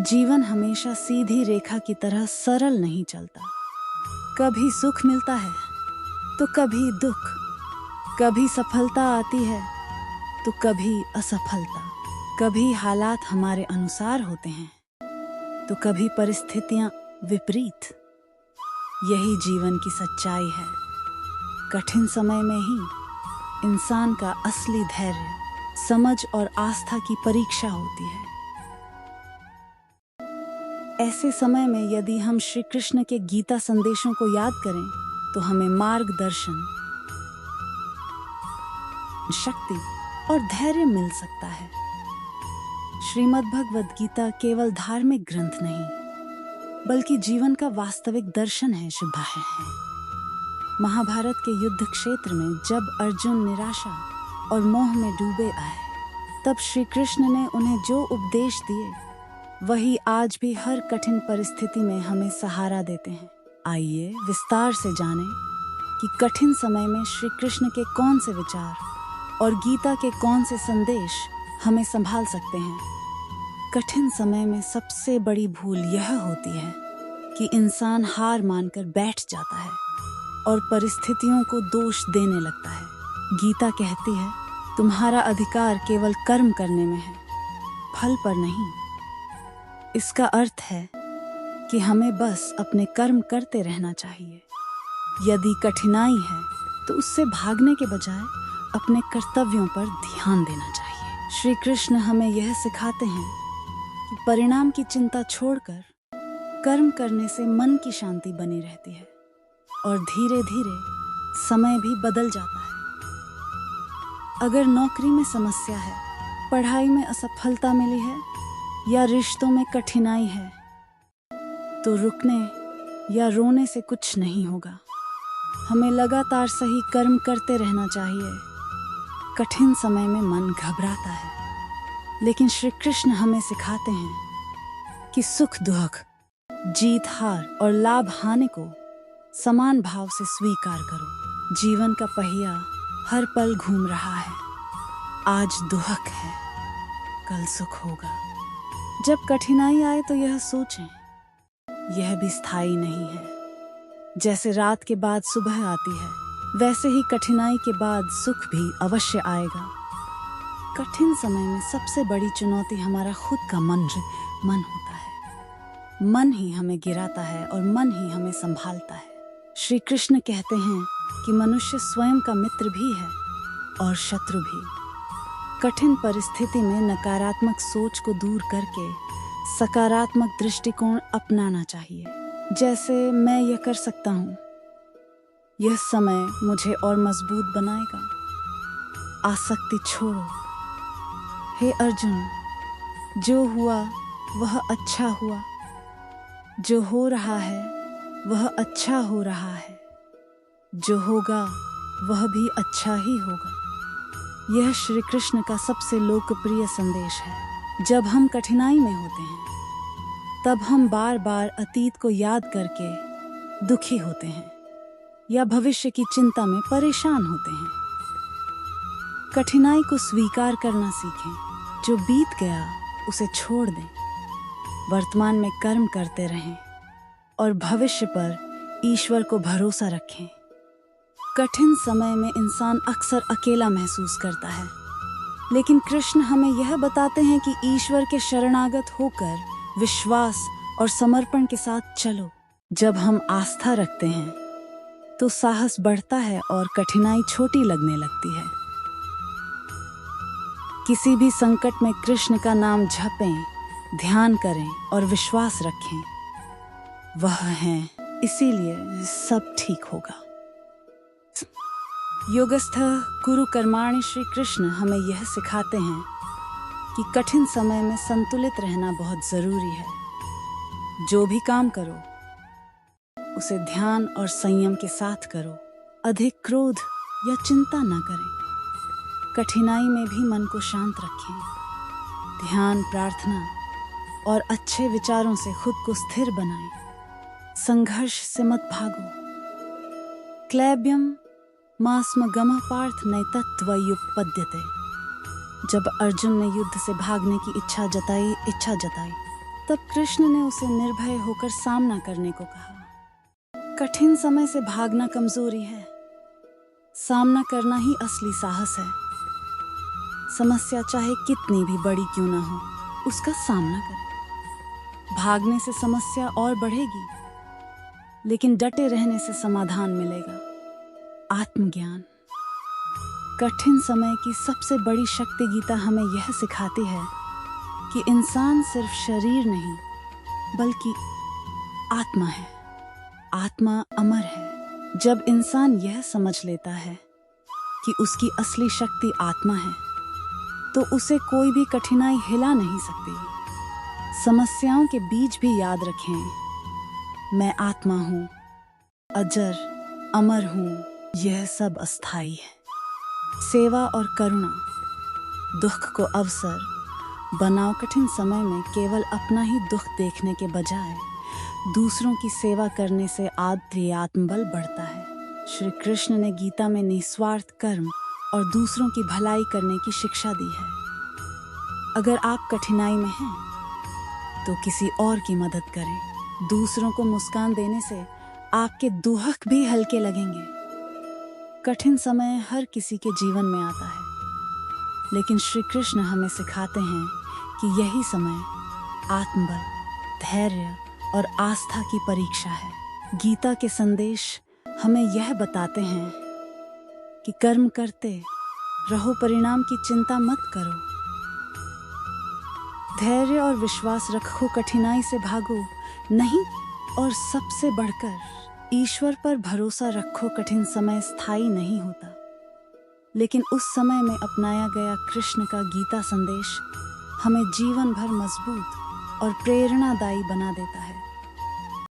जीवन हमेशा सीधी रेखा की तरह सरल नहीं चलता। कभी सुख मिलता है तो कभी दुख, कभी सफलता आती है तो कभी असफलता, कभी हालात हमारे अनुसार होते हैं तो कभी परिस्थितियां विपरीत। यही जीवन की सच्चाई है। कठिन समय में ही इंसान का असली धैर्य, समझ और आस्था की परीक्षा होती है। ऐसे समय में यदि हम श्री कृष्ण के गीता संदेशों को याद करें तो हमें मार्गदर्शन, शक्ति और धैर्य मिल सकता है। श्रीमद् भगवद गीता केवल धार्मिक ग्रंथ नहीं, बल्कि जीवन का वास्तविक दर्शन है। शुभ है। महाभारत के युद्ध क्षेत्र में जब अर्जुन निराशा और मोह में डूबे आए, तब श्री कृष्ण ने उन्हें जो उपदेश दिए वही आज भी हर कठिन परिस्थिति में हमें सहारा देते हैं। आइए विस्तार से जानें कि कठिन समय में श्री कृष्ण के कौन से विचार और गीता के कौन से संदेश हमें संभाल सकते हैं। कठिन समय में सबसे बड़ी भूल यह होती है कि इंसान हार मानकर बैठ जाता है और परिस्थितियों को दोष देने लगता है। गीता कहती है, तुम्हारा अधिकार केवल कर्म करने में है, फल पर नहीं। इसका अर्थ है कि हमें बस अपने कर्म करते रहना चाहिए। यदि कठिनाई है तो उससे भागने के बजाय अपने कर्तव्यों पर ध्यान देना चाहिए। श्री कृष्ण हमें यह सिखाते हैं कि परिणाम की चिंता छोड़कर कर्म करने से मन की शांति बनी रहती है और धीरे धीरे समय भी बदल जाता है। अगर नौकरी में समस्या है, पढ़ाई में असफलता मिली है या रिश्तों में कठिनाई है, तो रुकने या रोने से कुछ नहीं होगा। हमें लगातार सही कर्म करते रहना चाहिए। कठिन समय में मन घबराता है, लेकिन श्री कृष्ण हमें सिखाते हैं कि सुख दुख, जीत हार और लाभ हानि को समान भाव से स्वीकार करो। जीवन का पहिया हर पल घूम रहा है। आज दुख है, कल सुख होगा। जब कठिनाई आए तो यह सोचें, यह भी स्थायी नहीं है। जैसे रात के बाद सुबह आती है, वैसे ही कठिनाई के बाद सुख भी अवश्य आएगा। कठिन समय में सबसे बड़ी चुनौती हमारा खुद का मन होता है। मन ही हमें गिराता है और मन ही हमें संभालता है। श्री कृष्ण कहते हैं कि मनुष्य स्वयं का मित्र भी है और शत्रु भी। कठिन परिस्थिति में नकारात्मक सोच को दूर करके सकारात्मक दृष्टिकोण अपनाना चाहिए। जैसे मैं यह कर सकता हूँ, यह समय मुझे और मजबूत बनाएगा। आसक्ति छोड़ो। हे अर्जुन, जो हुआ वह अच्छा हुआ, जो हो रहा है वह अच्छा हो रहा है, जो होगा वह भी अच्छा ही होगा। यह श्री कृष्ण का सबसे लोकप्रिय संदेश है। जब हम कठिनाई में होते हैं, तब हम बार बार अतीत को याद करके दुखी होते हैं या भविष्य की चिंता में परेशान होते हैं। कठिनाई को स्वीकार करना सीखें। जो बीत गया उसे छोड़ दें। वर्तमान में कर्म करते रहें और भविष्य पर ईश्वर को भरोसा रखें। कठिन समय में इंसान अक्सर अकेला महसूस करता है, लेकिन कृष्ण हमें यह बताते हैं कि ईश्वर के शरणागत होकर विश्वास और समर्पण के साथ चलो। जब हम आस्था रखते हैं तो साहस बढ़ता है और कठिनाई छोटी लगने लगती है। किसी भी संकट में कृष्ण का नाम जपें, ध्यान करें और विश्वास रखें। वह है, इसीलिए सब ठीक होगा। योगस्थः कुरु कर्माणि श्री कृष्ण हमें यह सिखाते हैं कि कठिन समय में संतुलित रहना बहुत जरूरी है। जो भी काम करो उसे ध्यान और संयम के साथ करो। अधिक क्रोध या चिंता न करें। कठिनाई में भी मन को शांत रखें। ध्यान, प्रार्थना और अच्छे विचारों से खुद को स्थिर बनाएं। संघर्ष से मत भागो। क्लैब्यम मास्म गमः पार्थ नैतत्त्वयुपपद्यते। जब अर्जुन ने युद्ध से भागने की इच्छा जताई, तब कृष्ण ने उसे निर्भय होकर सामना करने को कहा। कठिन समय से भागना कमजोरी है, सामना करना ही असली साहस है। समस्या चाहे कितनी भी बड़ी क्यों ना हो, उसका सामना करें। भागने से समस्या और बढ़ेगी, लेकिन डटे रहने से समाधान मिलेगा। आत्मज्ञान। कठिन समय की सबसे बड़ी शक्ति गीता हमें यह सिखाती है कि इंसान सिर्फ शरीर नहीं बल्कि आत्मा है। आत्मा अमर है। जब इंसान यह समझ लेता है कि उसकी असली शक्ति आत्मा है, तो उसे कोई भी कठिनाई हिला नहीं सकती। समस्याओं के बीच भी याद रखें, मैं आत्मा हूँ, अजर, अमर हूँ। यह सब अस्थाई है। सेवा और करुणा। दुख को अवसर बनाओ। कठिन समय में केवल अपना ही दुख देखने के बजाय दूसरों की सेवा करने से आत्मबल बढ़ता है। श्री कृष्ण ने गीता में निस्वार्थ कर्म और दूसरों की भलाई करने की शिक्षा दी है। अगर आप कठिनाई में हैं, तो किसी और की मदद करें। दूसरों को मुस्कान देने से आपके दुख भी हल्के लगेंगे। कठिन समय हर किसी के जीवन में आता है, लेकिन श्री कृष्ण हमें सिखाते हैं कि यही समय आत्मबल, धैर्य और आस्था की परीक्षा है। गीता के संदेश हमें यह बताते हैं कि कर्म करते रहो, परिणाम की चिंता मत करो। धैर्य और विश्वास रखो, कठिनाई से भागो नहीं, और सबसे बढ़कर ईश्वर पर भरोसा रखो। कठिन समय स्थायी नहीं होता, लेकिन उस समय में अपनाया गया कृष्ण का गीता संदेश हमें जीवन भर मजबूत और प्रेरणादायी बना देता है।